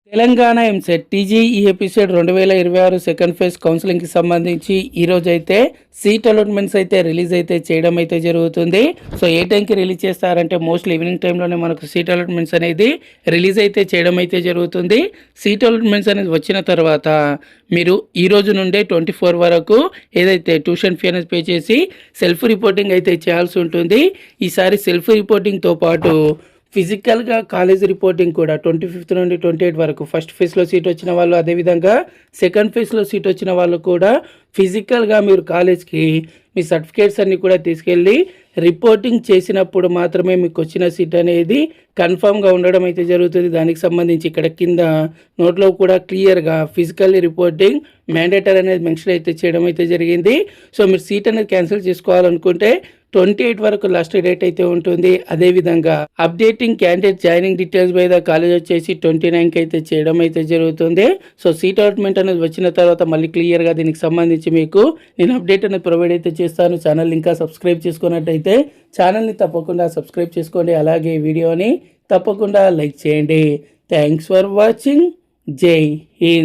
Telangana EAMCET TG ఈ episode 2026 second phase కౌన్సిలింగ్కి సంబంధించి ఈరోజైతే సీట్ అలాట్మెంట్స్ అయితే రిలీజ్ అయితే చేయడం అయితే జరుగుతుంది. సో ఏ టైంకి రిలీజ్ చేస్తారంటే మోస్ట్లీ ఈవినింగ్ టైంలోనే మనకు సీట్ అలాట్మెంట్స్ అనేది రిలీజ్ అయితే చేయడం అయితే జరుగుతుంది. సీట్ అలాట్మెంట్స్ అనేది వచ్చిన తర్వాత మీరు ఈ రోజు నుండే 24 వరకు ఏదైతే ట్యూషన్ ఫీ అనేది పే చేసి సెల్ఫ్ రిపోర్టింగ్ అయితే చేయాల్సి ఉంటుంది. ఈసారి సెల్ఫ్ రిపోర్టింగ్తో పాటు ఫిజికల్గా కాలేజ్ రిపోర్టింగ్ కూడా 25 నుండి 28 వరకు ఫస్ట్ ఫేజ్లో సీట్ వచ్చిన వాళ్ళు, అదేవిధంగా సెకండ్ ఫేజ్లో సీట్ వచ్చిన వాళ్ళు కూడా ఫిజికల్గా మీరు కాలేజ్కి మీ సర్టిఫికేట్స్ అన్నీ కూడా తీసుకెళ్ళి రిపోర్టింగ్ చేసినప్పుడు మాత్రమే మీకు వచ్చిన సీట్ అనేది కన్ఫామ్గా ఉండడం అయితే జరుగుతుంది. దానికి సంబంధించి ఇక్కడ కింద నోట్లో కూడా క్లియర్గా ఫిజికల్లీ రిపోర్టింగ్ మ్యాండేటరీ అనేది మెన్షన్ అయితే చేయడం అయితే జరిగింది. సో మీరు సీట్ అనేది క్యాన్సిల్ చేసుకోవాలనుకుంటే 28 వరకు లాస్ట్ డేట్ అయితే ఉంటుంది. అదేవిధంగా updating candidate joining details by the college వచ్చేసి 29కి అయితే చేయడం అయితే జరుగుతుంది. సో సీట్ అలాట్మెంట్ అనేది వచ్చిన తర్వాత మళ్ళీ క్లియర్గా దీనికి సంబంధించి మీకు నేను అప్డేట్ అనేది ప్రొవైడ్ అయితే చేస్తాను. ఛానల్ ఇంకా సబ్స్క్రైబ్ చేసుకున్నట్టయితే ఛానల్ని తప్పకుండా సబ్స్క్రైబ్ చేసుకోండి. అలాగే వీడియోని తప్పకుండా లైక్ చేయండి. Thanks for watching. జై హింద్.